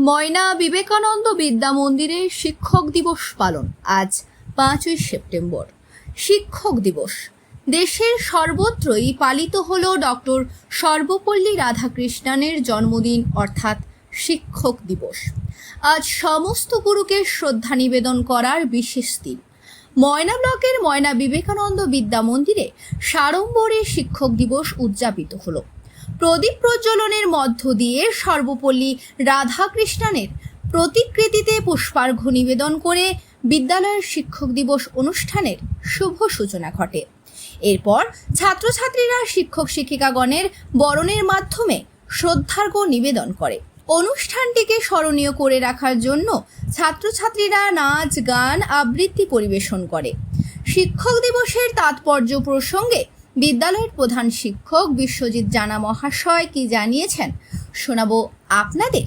ময়না বিবেকানন্দ বিদ্যা মন্দিরে শিক্ষক দিবস পালন আজ 5ই সেপ্টেম্বর। শিক্ষক দিবস দেশের সর্বত্রই পালিত হল ডক্টর সর্বপল্লী রাধাকৃষ্ণনের জন্মদিন অর্থাৎ শিক্ষক দিবস। আজ সমস্ত গুরুকে শ্রদ্ধা নিবেদন করার বিশেষ দিন। ময়না ব্লকের ময়না বিবেকানন্দ বিদ্যা মন্দিরে সাড়ম্বরে শিক্ষক দিবস উদযাপিত হলো। প্রদীপ প্রজ্বলনের মধ্য দিয়ে সর্বপল্লী রাধাকৃষ্ণনের প্রতিকৃতিতে পুষ্পার্ঘ্য নিবেদন করে বিদ্যালয়ের শিক্ষক দিবস অনুষ্ঠানের শুভ সূচনা ঘটে। এরপর ছাত্রছাত্রীরা শিক্ষক শিক্ষিকাগণের বরণের মাধ্যমে শ্রদ্ধার্ঘ্য নিবেদন করে। অনুষ্ঠানটিকে স্মরণীয় করে রাখার জন্য ছাত্রছাত্রীরা নাচ গান আবৃত্তি পরিবেশন করে। শিক্ষক দিবসের তাৎপর্য প্রসঙ্গে বিদ্যালয়ের প্রধান শিক্ষক বিশ্বজিৎ জানা মহাশয় কি জানিয়েছেন শোনাবো আপনাদের।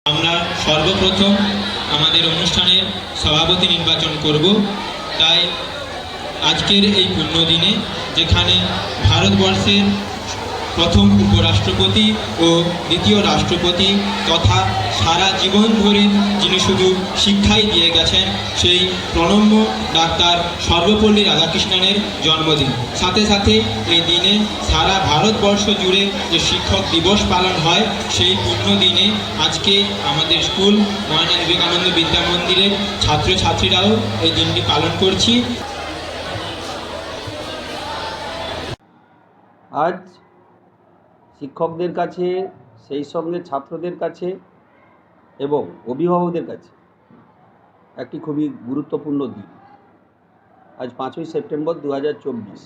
আমরা সর্বপ্রথম আমাদের অনুষ্ঠানের সভাপতি নির্বাচন করব। তাই আজকের এই পুণ্যদিনে যেখানে ভারতবর্ষের প্রথম উপরাষ্ট্রপতি ও দ্বিতীয় রাষ্ট্রপতি তথা সারা জীবন ধরে যিনি শুধু শিক্ষাই দিয়ে গেছেন সেই প্রণম্য ডাক্তার সর্বপল্লী রাধাকৃষ্ণনের জন্মদিন, সাথে সাথে এই দিনে সারা ভারতবর্ষ জুড়ে যে শিক্ষক দিবস পালন হয় সেই পূর্ণ দিনে আজকে আমাদের স্কুল ময়না বিবেকানন্দ বিদ্যা মন্দিরের ছাত্রছাত্রীরাও এই দিনটি পালন করছি। আজ শিক্ষকদের কাছে, সেই সঙ্গে ছাত্রদের কাছে এবং অভিভাবকদের কাছে একটি খুবই গুরুত্বপূর্ণ দিন। আজ 5ই সেপ্টেম্বর 2024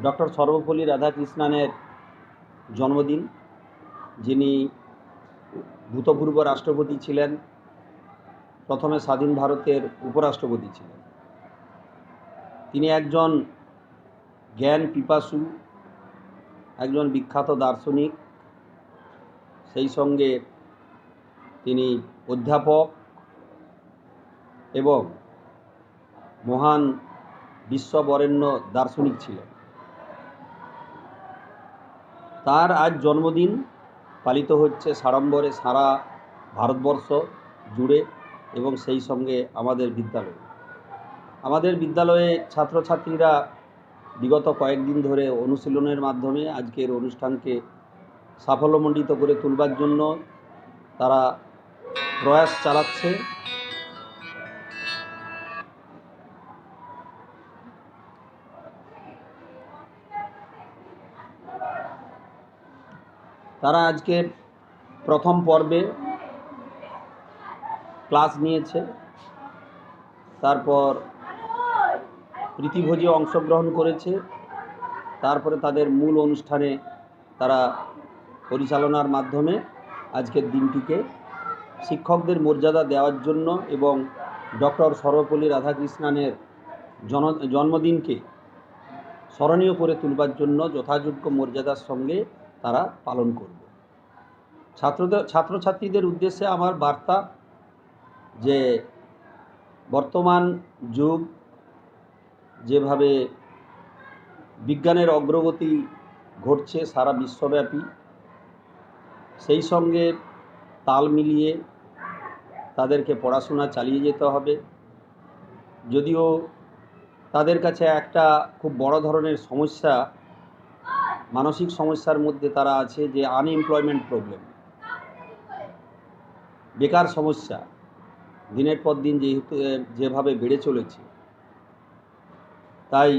ডক্টর সর্বপল্লী রাধাকৃষ্ণনের জন্মদিন, যিনি ভূতপূর্ব রাষ্ট্রপতি ছিলেন, প্রথমে স্বাধীন ভারতের উপরাষ্ট্রপতি ছিলেন। তিনি একজন জ্ঞান পিপাসু, একজন বিখ্যাত দার্শনিক, সেই সঙ্গে তিনি অধ্যাপক এবং মহান বিশ্ববরেণ্য দার্শনিক ছিলেন। তার আজ জন্মদিন পালিত হচ্ছে সাড়ম্বরে সারা ভারতবর্ষ জুড়ে এবং সেই সঙ্গে আমাদের বিদ্যালয়ে ছাত্রছাত্রীরা বিগত কয়েকদিন ধরে অনুশীলনের মাধ্যমে আজকের অনুষ্ঠানকে সাফল্যমণ্ডিত করে তুলবার জন্য তারা প্রয়াস চালাচ্ছে। তারা আজকে প্রথম পর্বে ক্লাস নিয়েছে, তারপর প্রীতিভোজে অংশগ্রহণ করেছে, তারপরে তাদের মূল অনুষ্ঠানে তারা পরিচালনার মাধ্যমে আজকের দিনটিকে শিক্ষকদের মর্যাদা দেওয়ার জন্য এবং ডক্টর সর্বপল্লী রাধাকৃষ্ণনের জন্মদিনকে স্মরণীয় করে তুলবার জন্য যথাযোগ্য মর্যাদার সঙ্গে তারা পালন করবে। ছাত্রছাত্রীদের উদ্দেশ্যে আমার বার্তা যে বর্তমান যুগ যেভাবে বিজ্ঞানের অগ্রগতি ঘটছে সারা বিশ্বব্যাপী, সেই সঙ্গে তাল মিলিয়ে তাদেরকে পড়াশোনা চালিয়ে যেতে হবে। যদিও তাদের কাছে একটা খুব বড় ধরনের সমস্যা, মানসিক সমস্যার মধ্যে তারা আছে, যে আনএমপ্লয়মেন্ট প্রবলেম, বেকার সমস্যা দিনের পর দিন যেভাবে বেড়ে চলেছে। তাই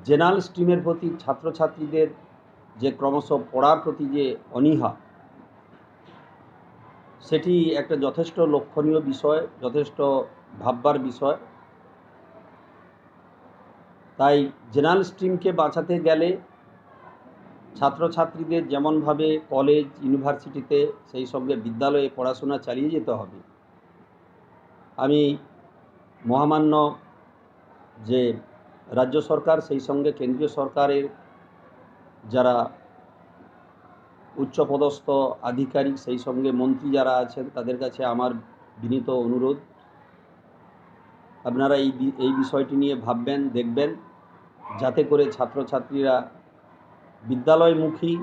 জেনারেল স্ট্রিমের প্রতি ছাত্রছাত্রীদের যে ক্রমশ পড়ার প্রতি যে অনীহা, সেটি একটা যথেষ্ট লক্ষণীয় বিষয়, যথেষ্ট ভাববার বিষয়। তাই জেনারেল স্ট্রিমকে বাঁচাতে গেলে ছাত্রছাত্রীদের যেমনভাবে কলেজ ইউনিভার্সিটিতে সেই সঙ্গে বিদ্যালয়ে পড়াশোনা চালিয়ে যেতে হবে, আমি মহামান্য যে রাজ্য সরকার সেই সঙ্গে কেন্দ্রীয় সরকারের যারা উচ্চপদস্থ আধিকারিক সেই সঙ্গে মন্ত্রী যারা আছেন তাদের কাছে আমার বিনীত অনুরোধ, আপনারা এই বিষয়টি নিয়ে ভাববেন, দেখবেন, যাতে করে ছাত্রছাত্রীরা বিদ্যালয়মুখী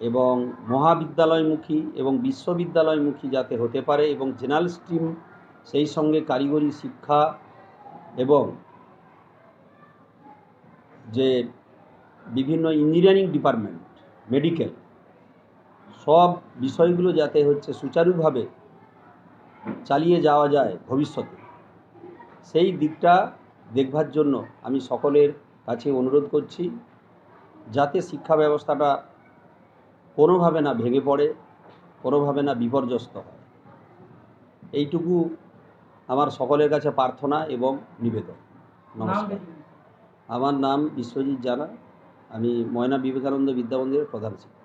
এবং মহাবিদ্যালয়মুখী এবং বিশ্ববিদ্যালয়মুখী যাতে হতে পারে, এবং জেনারেল স্ট্রিম সেই সঙ্গে কারিগরি শিক্ষা এবং যে বিভিন্ন ইঞ্জিনিয়ারিং ডিপার্টমেন্ট, মেডিকেল, সব বিষয়গুলো যাতে সুচারুভাবে চালিয়ে যাওয়া যায় ভবিষ্যতে, সেই দিকটা দেখবার জন্য আমি সকলের কাছে অনুরোধ করছি, যাতে শিক্ষা ব্যবস্থাটা কোনোভাবে না ভেঙে পড়ে, কোনোভাবে না বিপর্যস্ত হয়। এইটুকু আমার সকলের কাছে প্রার্থনা এবং নিবেদন। নমস্কার। আমার নাম বিশ্বজিৎ জানা, আমি ময়না বিবেকানন্দ বিদ্যামন্দিরের প্রধান শিক্ষক।